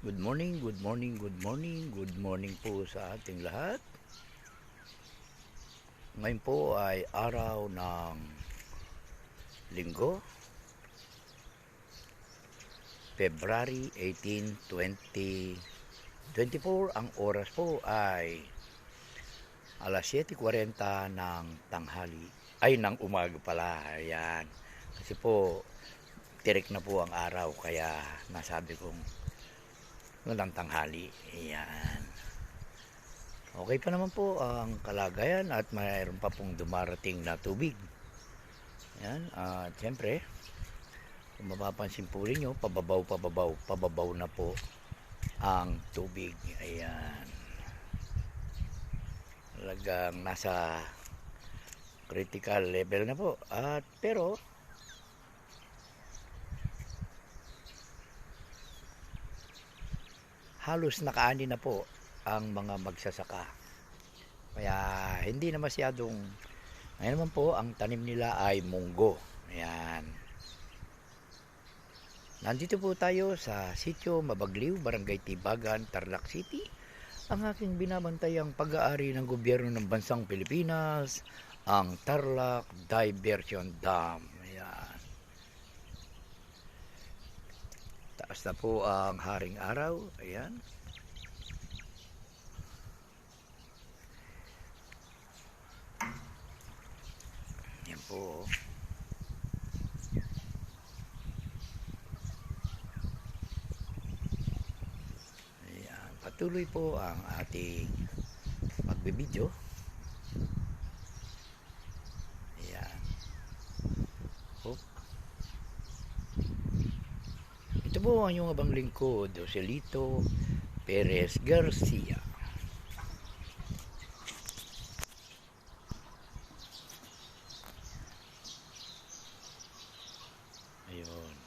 Good morning, good morning, good morning, good morning po sa ating lahat. Ngayon po ay araw ng Linggo, February 18, 2024. Ang oras po ay alas 7:40 ng tanghali. Ay, ng umaga pala. Ayan. Kasi po, tirik na po ang araw. Kaya nasabi kong ng tanghali. Ayan. Okay pa naman po ang kalagayan at mayroon pa pong dumarating na tubig. Ayan. At siyempre, kung mapapansin po rin nyo, pababaw na po ang tubig. Ayan. Talagang nasa critical level na po. At pero, halos nakaani na po ang mga magsasaka. Kaya hindi na masyadong, ngayon naman po ang tanim nila ay munggo. Ayan. Nandito po tayo sa sitio Mabagliw, Barangay Tibagan, Tarlac City. Ang aking binabantayang pag-aari ng gobyerno ng bansang Pilipinas, ang Tarlac Diversion Dam. Ayan. Taas na po ang haring araw. Ayan. Yan po. Ayan. Patuloy po ang ating magbibideo. Ayan. Hop. Ito po ang inyong abang lingkod, Joselito Perez Garcia. Ayun.